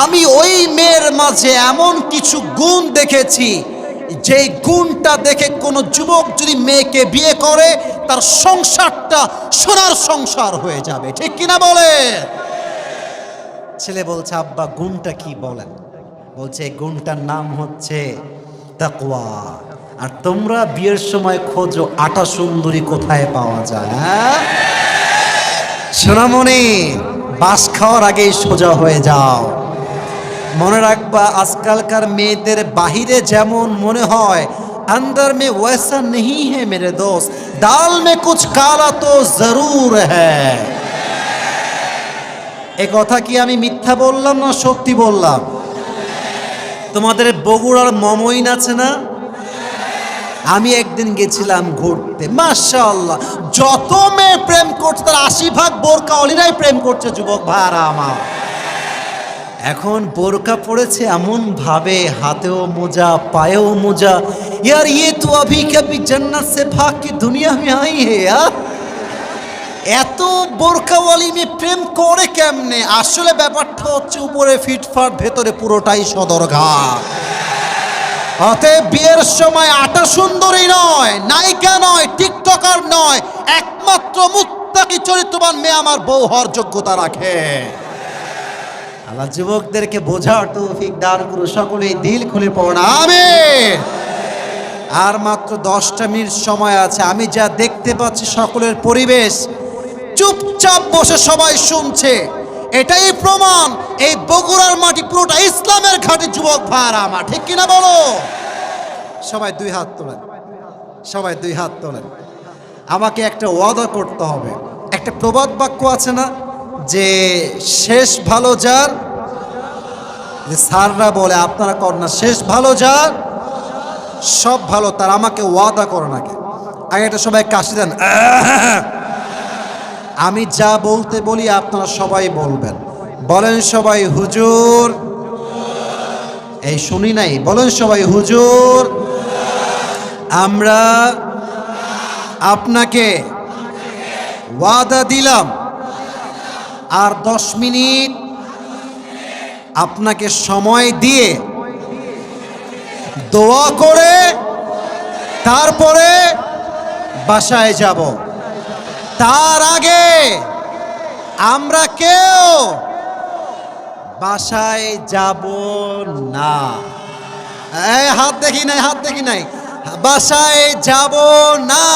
আমি ওই মেয়ের মাঝে এমন কিছু গুণ দেখেছি, যেই গুণটা দেখে কোনো যুবক যদি মেয়েকে বিয়ে করে তার সংসারটা সোনার সংসার হয়ে যাবে, ঠিক কিনা বলে? ছেলে বলছে, আব্বা গুণটা কি বলেন? বলছে, গুণটার নাম হচ্ছে তাকওয়া। আর তোমরা বিয়ের সময় খোঁজো আটা সুন্দরী কোথায় পাওয়া যায়, হ্যাঁ? সোনামণি, বাস খাওয়ার আগেই সোজা হয়ে যাও। মনে রাখবা, আজকালকার মেয়েদের বাহিরে যেমন মনে হয়, अंदर में वैसा नहीं है मेरे दोस्त, दाल में कुछ काला तो जरूर है। এ কথা কি আমি মিথ্যা বললাম না সত্যি বললাম? তোমাদের বগুড়ার মমইন আছে না? আমি একদিন গেছিলাম ঘুরতে, মাশাআল্লাহ, যত মেয়ে প্রেম করছে তার 80% বোরকাওয়ালিরাই প্রেম করছে যুবক ভাইরা আমার। এখন বোরকা পড়েছে এমন ভাবে, হাতেও মোজা, পায়েও মোজা। यार ये तो अभी कभी जन्नत से भाग के दुनिया में आई है यार। এত বোরকাওয়ালি মেয়ে প্রেম করে কেমনে? আসলে ব্যাপারটা হচ্ছে উপরে ফিটফাট, ভেতরে পুরোটাই সদরঘাট। অতএব বিয়ের সময় আটা সুন্দরী নয়, নায়িকা নয়, টিকটকার নয়, একমাত্র মুত্তাকি চরিত্রবান মেয়ে আমার বউ হওয়ার যোগ্যতা রাখে। আল্লাহ যুবকদেরকে বোঝার তৌফিক দান করুন, সকলেই দিল খুলে পড়ুন আমিন। আর মাত্র 10টা মিনিট সময় আছে। আমি যা দেখতে পাচ্ছি সকলের পরিবেশ, চুপচাপ বসে সবাই শুনছে, এটাই প্রমাণ এই বগুড়ার মাটি পুরোটা ইসলামের ঘাঁটি যুবক ভাইরা আমার, ঠিক কিনা বলো? সবাই দুই হাত তোলেন, সবাই দুই হাত তোলেন। আমাকে একটা ওয়াদা করতে হবে। একটা প্রবাদ বাক্য আছে না যে শেষ ভালো যার, যে স্যাররা বলে আপনারা কর না, শেষ ভালো যার সব ভালো তার। আমাকে ওয়াদা করো নাকি আগে এটা সবাই কাশি দেন। আমি যা বলতে বলি আপনারা সবাই বলবেন। বলেন সবাই হুজুর। এই শুনি নাই, বলেন সবাই হুজুর। আমরা আপনাকে ওয়াদা দিলাম আর 10 মিনিট আপনাকে সময় দিয়ে দোয়া করে তারপরে বাসায় যাব। তার আগে আমরা কেউ বাসায় যাব না। এই হাত দেখি নাই, হাত দেখি নাই। বাসায় যাব না।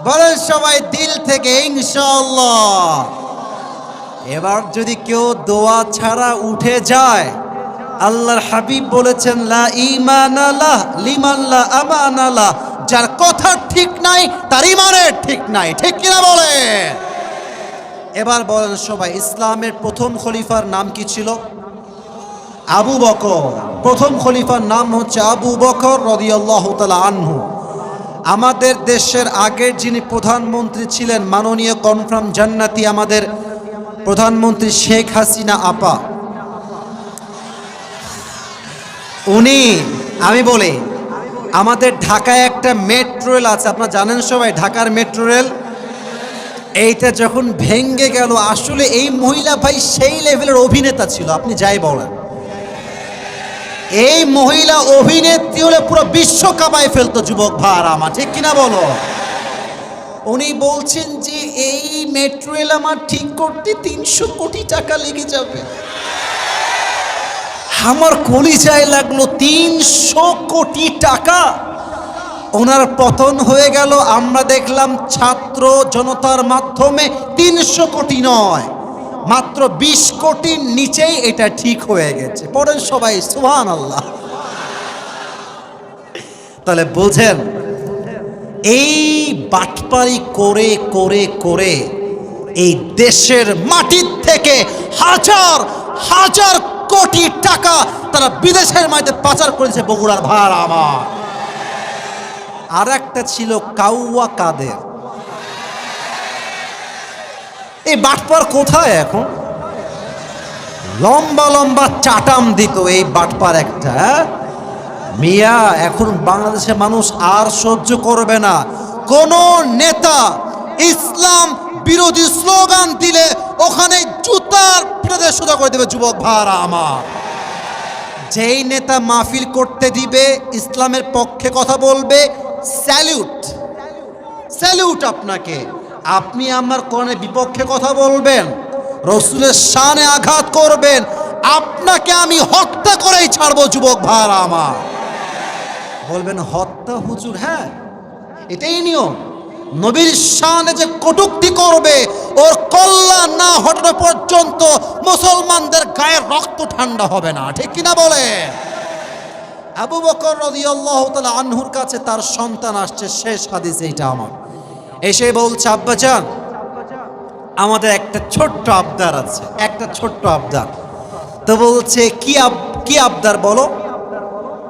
বলেন সবাই দিল থেকে ইনশাআল্লাহ। এবার যদি কেউ দোয়া ছাড়া উঠে যায়, আল্লাহর হাবিব বলেছেন লা ঈমানা লাহ লিমান লা আমানা লাহ, যার কথা ঠিক নাই তার ঈমানের ঠিক নাই, ঠিক কিনা বলে? এবার বলেন সবাই, ইসলামের প্রথম খলিফার নাম কি ছিল? আবু বকর, প্রথম খলিফার নাম হচ্ছে আবু বকর রাদিয়াল্লাহু তাআলা আনহু। আমাদের দেশের আগের যিনি প্রধানমন্ত্রী ছিলেন, মাননীয় কনফার্ম জান্নাতি আমাদের প্রধানমন্ত্রী শেখ হাসিনা আপা, উনি, আমি বলি, আমাদের ঢাকায় একটা মেট্রো রেল আছে, আপনারা জানেন সবাই, ঢাকার মেট্রো রেল। এইটা যখন ভেঙ্গে গেল, আসলে এই মহিলা ভাই সেই লেভেলের অভিনেতা ছিল, আপনি যাই বলেন। এই মহিলা অভিনেত্রী হলে পুরো বিশ্ব কাঁপায় ফেলতো যুবক ভাই আমার, ঠিক কিনা বলো? উনি বলছেন যে এই মেট্রো রেল আমার ঠিক করতে 300 কোটি টাকা লেগে যাবে। আমার কলিজায় লাগলো 300 কোটি টাকা। ওনার পতন হয়ে গেল, আমরা দেখলাম ছাত্র জনতার মাধ্যমে 300 কোটি নয়, মাত্র 20 কোটির নিচেই এটা ঠিক হয়ে গেছে। পড়েন সবাই সুবহানাল্লাহ। তাহলে বোঝেন, এই বাটপারি করে করে করে এই দেশের মাটির থেকে হাজার হাজার কোটি টাকা তারা বিদেশের মাটিতে পাচার করেছে বগুড়ার ভার আমার। আর একটা ছিল কাউয়া কাদের। এই বাটপার কোথায় এখন? লম্বা লম্বা চাটাম দিত এই বাটপার একটা। মিয়া, এখন বাংলাদেশের মানুষ আর সহ্য করবে না। কোন নেতা ইসলাম বিরোধী স্লোগান দিলে ওখানে জুতার পিঠে সোজা করে দেবে যুবক ভাইরা আমার। যেই নেতা মাহফিল করতে দিবে, ইসলামের পক্ষে কথা বলবে, স্যালিউট স্যালিউট আপনাকে। আপনি আমার কোরআনের বিপক্ষে কথা বলবেন, রসুলের শানে আঘাত করবেন, আপনাকে আমি হত্যা করেই ছাড়বো যুবক ভাইরা আমার। বলবেন হত্যা হুজুর? হ্যাঁ, এটাই নিয়ম। নবীর শানে যে কটূক্তি করবে, ওর কল্যাণ না হটানো পর্যন্ত মুসলমানদের গায়ের রক্ত ঠান্ডা হবে না, ঠিক কিনা বলে? আবু বকর রাদিয়াল্লাহু তাআলা আনহুর কাছে তার সন্তান আসছে, শেষ হাদিস এইটা আমার, এসে বলছে আব্বাজান আমাদের একটা ছোট্ট আবদার আছে, একটা ছোট্ট আবদার। তো বলছে কি আবদার বলো?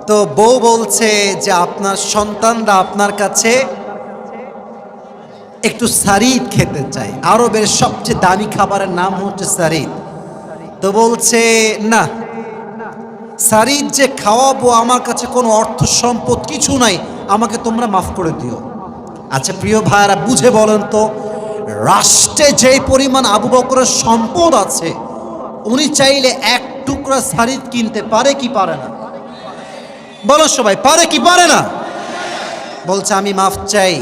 তো বউ বলছে যে আপনার সন্তানরা আপনার কাছে একটু সারিদ খেতে চাই, আরবের সবচেয়ে দামি খাবারের নাম হচ্ছে সারিদ। তো বলছে না, সারিদ যে খাওয়াবো আমার কাছে কোনো অর্থ সম্পদ কিছু নাই, আমাকে তোমরা মাফ করে দিও। আচ্ছা প্রিয় ভাইরা, বুঝে বলেন তো, রাষ্ট্রে যেই পরিমাণ আবু বকরের সম্পদ আছে, উনি চাইলে এক টুকরা সারিদ কিনতে পারে কি পারে না? বলো সবাই, পারে কি পারে না? বলছে আমি মাফ চাই,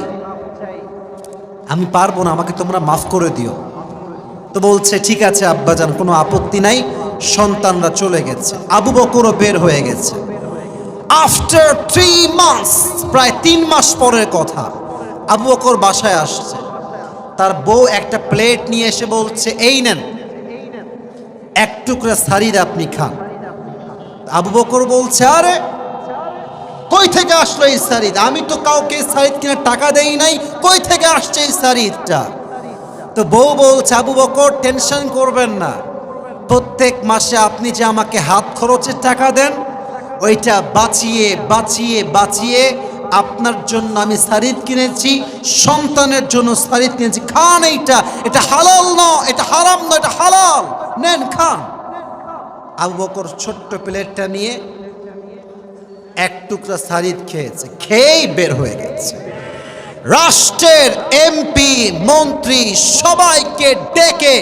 আমি পারবো না, আমাকে তোমরা মাফ করে দিও। তো বলছে ঠিক আছে আব্বাজান, কোনো আপত্তি নাই। সন্তানরা চলে গেছে, আবু বকরও বের হয়ে গেছে। আফটার 3 মান্থস, প্রায় 3 মাস পরের কথা, আবু বকর বাসায় আসছে। তার বউ একটা প্লেট নিয়ে এসে বলছে এই নেন, এক টুকরা সারিদ আপনি খান। আবু বকর বলছে আরে কই থেকে আসলো এই সারিদ? আমি তো কাউকে সারিদ কিনে টাকা দেই নাই, কই থেকে আসছে এই সারিদটা? তো বউ বলছে আবু বকর টেনশন করবেন না, প্রত্যেক মাসে আপনি যে আমাকে হাত খরচের টাকা দেন, ওইটা বাঁচিয়ে বাঁচিয়ে বাঁচিয়ে আপনার জন্য আমি সারিদ কিনেছি, সন্তানের জন্য সারিদ কিনেছি, খান এইটা, এটা হালাল নয়, এটা হারাম নয়, এটা হালাল, নেন খান। আবু বকর ছোট্ট প্লেটটা নিয়ে এক টুকরা সারিদ খেয়েছে, খেয়েই বের হয়ে গেছে। রাষ্ট্রের এমপি মন্ত্রী সবাইকে ডেকে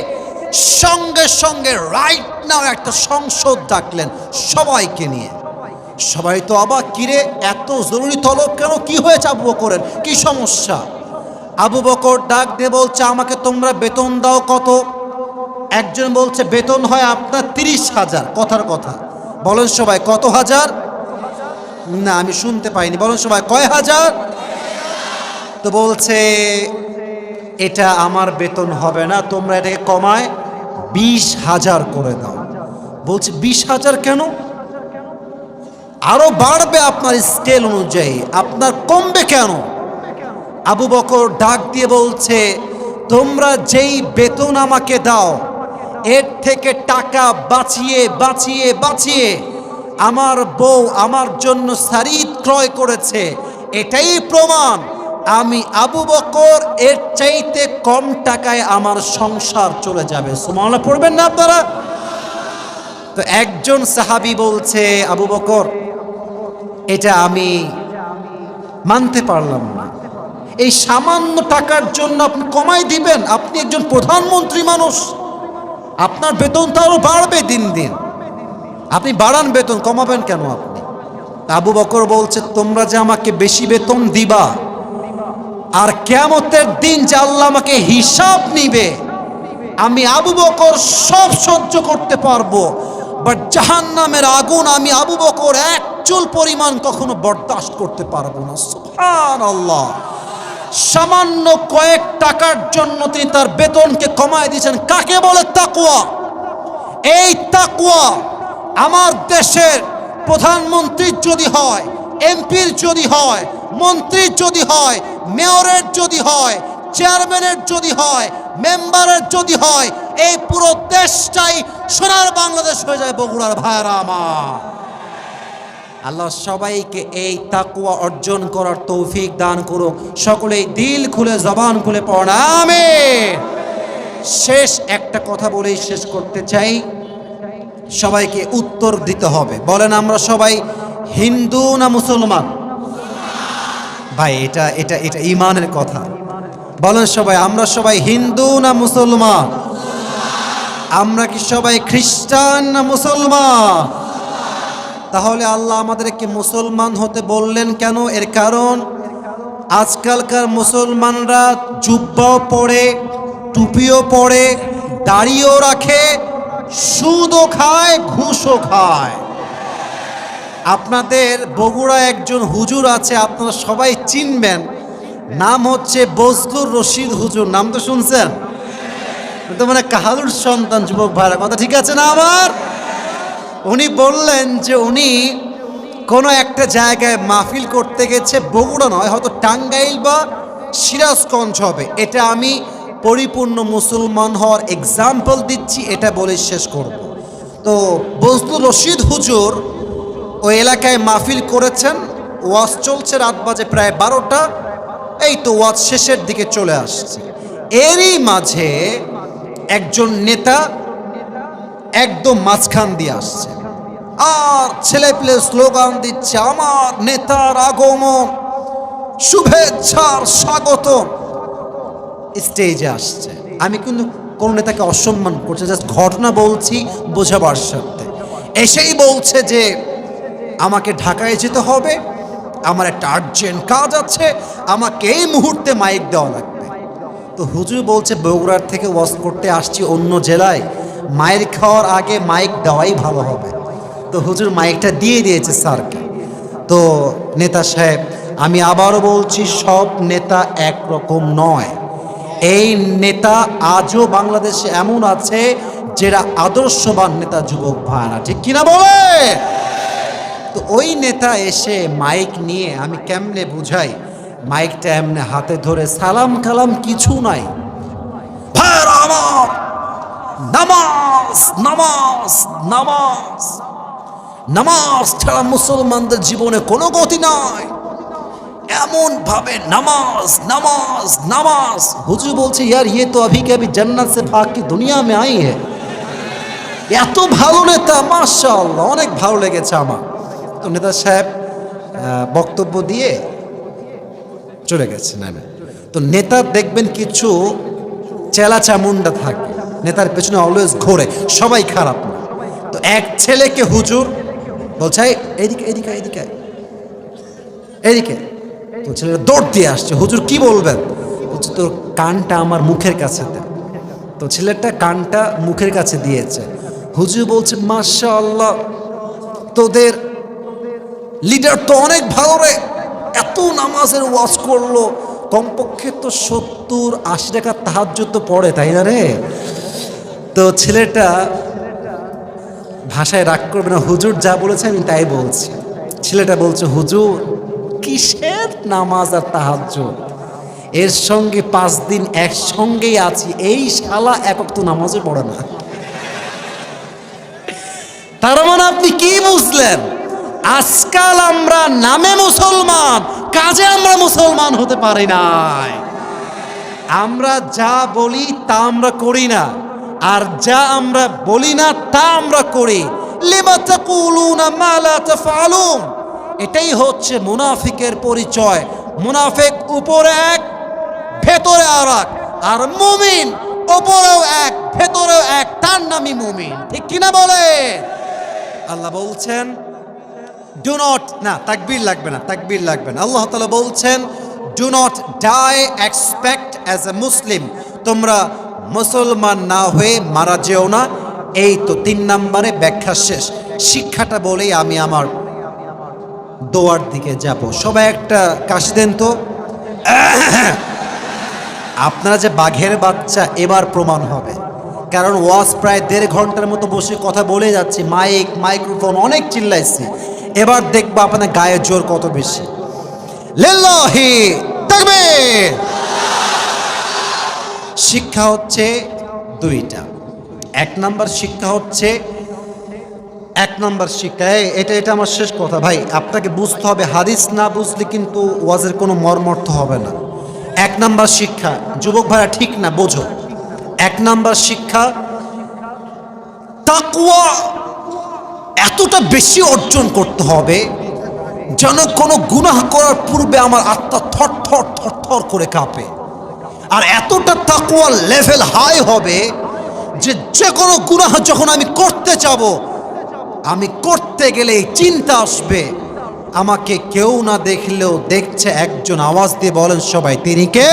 সঙ্গে সঙ্গে রাইট নাও একটা সংসদ ডাকলেন সবাইকে নিয়ে। সবাই তো অবাক, কিরে এত জরুরি তলব কেন, কি হয়েছে আবু বকরের, কি সমস্যা? আবু বকর ডাক দিয়ে বলছে আমাকে তোমরা বেতন দাও কত? একজন বলছে বেতন হয় আপনার 30,000। কথার কথা বলেন সবাই, কত হাজার? না আমি শুনতে পাইনি, বলেন সবাই কয় হাজার? তো বলছে এটা আমার বেতন হবে না, তোমরা এটাকে কমায় 20,000 করে দাও। বলছে 20,000 কেন? আরো বাড়বে আপনার স্কেল অনুযায়ী, আপনার কমবে কেন? আবু বকর ডাক দিয়ে বলছে তোমরা যেই বেতন আমাকে দাও, এর থেকে টাকা বাঁচিয়ে বাঁচিয়ে বাঁচিয়ে আমার বউ আমার জন্য শাড়ি ক্রয় করেছে, এটাই প্রমাণ আমি আবু বকর এর চাইতে কম টাকায় আমার সংসার চলে যাবে। সুবহানাল্লাহ পড়বেন না আপনারা? তো একজন সাহাবী বলছে, আবু বকর এটা আমি মানতে পারলাম না, এই সামান্য টাকার জন্য আপনি কমাই দিবেন? আপনি একজন প্রধানমন্ত্রী মানুষ, আপনার বেতন তো আরো বাড়বে দিন দিন, আপনি বাড়ান বেতন, কমাবেন কেন আপনি? আবু বকর বলছে, তোমরা যে আমাকে বেশি বেতন দিবা আর কিয়ামতের দিন যে আল্লাহ আমাকে হিসাব নিবে, আমি আবু বকর সব সহ্য করতে পারবো, বাট জাহান্নামের আগুন আমি আবু বকর এক চুল পরিমাণ কখনো বরদাস্ত করতে পারবো না। সুবহানাল্লাহ। সামান্য কয়েক টাকার জন্য তিনি তার বেতনকে কমায় দিয়েছেন। কাকে বলে তাকওয়া? এই তাকওয়া আমার দেশের প্রধানমন্ত্রীর যদি হয়, এমপির যদি হয়, মন্ত্রীর যদি হয়, মেয়রের যদি হয়, চেয়ারম্যানের যদি হয়, মেম্বারের যদি হয়, এই পুরো দেশটাই সোনার বাংলাদেশ হয়ে যায়। বগুড়ার ভাইরা আমার, আল্লাহ সবাইকে এই তাকওয়া অর্জন করার তৌফিক দান করুক। সকলেই দিল খুলে জবান খুলে পড়ুন আমিন। শেষ একটা কথা বলেই শেষ করতে চাই, সবাইকে উত্তর দিতে হবে। বলেন, আমরা সবাই হিন্দু না মুসলমান? ভাই এটা এটা এটা ঈমানের কথা। বলেন সবাই, আমরা সবাই হিন্দু না মুসলমান? আমরা কি সবাই খ্রিস্টান না মুসলমান? তাহলে আল্লাহ আমাদেরকে মুসলমান হতে বললেন কেন? এর কারণ আজকালকার মুসলমানরা জুব্বাও পরে, টুপিও পরে, দাড়িও রাখে, সুদও খায়, ঘুষও খায়। আপনাদের বগুড়া একজন হুজুর আছে, আপনারা সবাই চিনবেন, নাম হচ্ছে বজলুর রশিদ হুজুর। নাম তো শুনছেন? তো মানে কাহালুর সন্তান যুবক ভাইরা, কথা ঠিক আছে না আমার? উনি বললেন যে উনি কোনো একটা জায়গায় মাহফিল করতে গেছে, বগুড়া নয়, হয়তো টাঙ্গাইল বা সিরাজগঞ্জ হবে। এটা আমি পরিপূর্ণ মুসলমান হওয়ার এক্সাম্পল দিচ্ছি, এটা বলে শেষ করব। তো বজলুর রশিদ হুজুর ওই এলাকায় মাহফিল করেছেন, ওয়াজ চলছে, রাত বাজে প্রায় 12টা, এই তো ওয়াজ শেষের দিকে চলে আসছে। এরই মাঝে একজন নেতা একদম মাঝখান দিয়ে আসছে, আর ছেলে পেলে স্লোগান দিচ্ছে, আমার নেতার আগমন, শুভেচ্ছার স্বাগত। স্টেজে আসছে, আমি কিন্তু কোন নেতাকে অসম্মান করছি, জাস্ট ঘটনা বলছি বোঝাবার সাথে। এসেই বলছে যে আমাকে ঢাকায় যেতে হবে, আমার একটা আর্জেন্ট কাজ আছে, আমাকে এই মুহূর্তে মাইক দেওয়া লাগবে। তো হুজুর বলছে, বগুড়ার থেকে ওয়াজ করতে আসছি অন্য জেলায়, মাইক খাওয়ার আগে মাইক দেওয়াই ভালো হবে। তো হুজুর মাইকটা দিয়ে দিয়েছে স্যারকে। তো নেতা সাহেব, আমি আবারও বলছি, সব নেতা একরকম নয়। এই নেতা আজও বাংলাদেশে এমন আছে যারা আদর্শবান নেতা, যুবক ভাইরা, ঠিক কিনা বলে? তো ওই নেতা এসে মাইক নিয়ে, আমি কেমনে বুঝাই, মাইকটা এমনি হাতে ধরে, সালাম কালাম কিছু নাই, ভাইরা আমার, নামাজ নামাজ নামাজ নামাজ ছাড়া মুসলমানদের জীবনে কোনো গতি নাই, এমন ভাবে নামাজ নামাজ নামাজ। হুজুর বলছে, ইয়ার ये तो अभी के अभी जन्नत से भाग के दुनिया में आई है। এত ভালো নেতা, মাশাআল্লাহ, অনেক ভালো লেগেছে আমার। তো নেতা সাহেব বক্তব্য দিয়ে চলে গেছে। না, তো নেতা দেখবেন কিছু চেলা চামুন্ডা থাকে, নেতার পেছনে অলওয়েজ ঘোরে, সবাই খারাপ না। তো এক ছেলেকে হুজুর বলছে, এদিকে এদিকে এদিকে এদিকে। তো ছেলেটা দৌড় দিয়ে আসছে, হুজুর কি বলবেন? বলছে, তোর কানটা আমার মুখের কাছে দে। তো ছেলেটা কানটা মুখের কাছে দিয়েছে। হুজুর বলছে, মাশাআল্লাহ, তোদের লিডার তো অনেক ভালো রে, এত নামাজের ওয়াজ করলো, কমপক্ষে তো 70-80 টাকা তাহাজ্জুদ তো পড়ে, তাই না রে? তো ছেলেটা ভাষায় রাগ করবে না, হুজুর যা বলেছে আমি তাই বলছি। ছেলেটা বলছে, হুজুর কিসের নামাজ আর তাহাজ্জুদ, এর সঙ্গে 5 দিন একসঙ্গেই আছি, এই শালা একক তো নামাজও পড়ে না। তার মানে আপনি কি বুঝলেন? আজকাল আমরা নামে মুসলমান, কাজে আমরা মুসলমান হতে পারি নাই। আমরা যা বলি তা আমরা করি না, আর যা আমরা বলি না তা আমরা করি। লিমা তাকুলুনা মা লা তাফআলুন। এটাই হচ্ছে মুনাফিকের পরিচয়। মুনাফিক উপরে এক, ভেতরে আর এক, আর মুমিন উপরেও এক, ভেতরেও এক, তার নামই মুমিন। ঠিক কিনা বলে? আল্লাহ বলছেন ডু নট, না তাকবীর লাগবে না, তাকবীর লাগবে না। আল্লাহ তাআলা বলছেন do not die expect as a Muslim. তোমরা মুসলমান না হয়ে মারা যেও না। এই তো 3 নম্বরে ব্যাখ্যা শেষ। শিক্ষাটা বলেই আমি আমার দোয়ার দিকে যাব। সবাই একটা কাশি দেন তো। আপনারা যে বাঘের বাচ্চা এবার প্রমাণ হবে, কারণ ওয়াজ প্রায় 1.5 ঘন্টার মতো বসে কথা বলে যাচ্ছি, মাইক্রোফোন অনেক চিল্লাইছি। এবার দেখবো আপনার গায়ের জোর কত বেশি। লিল্লাহি তাকবীর। শিক্ষা হচ্ছে 2টা। 1 নম্বর শিক্ষা হচ্ছে, 1 নম্বর শিক্ষা, এটা আমার শেষ কথা ভাই, আপনাকে বুঝতে হবে। হাদিস না বুঝলে কিন্তু ওয়াজের কোনো মর্মর্থ হবে না। 1 নম্বর শিক্ষা, যুবক ভাইরা ঠিক না বোঝো। 1 নম্বর শিক্ষা, তাকওয়া এতটা বেশি অর্জন করতে হবে যেন কোনো গুনাহ করার পূর্বে আমার আত্মা থর থর থর থর করে কাঁপে। আর এতটা তাকওয়ার লেভেল হাই হবে যে যে কোনো গুনাহ যখন আমি করতে যাব, আমি করতে গেলে এই চিন্তা আসবে, আমাকে কেউ না দেখলেও দেখছে একজন। আওয়াজ দিয়ে বলেন সবাই, তিনি কে?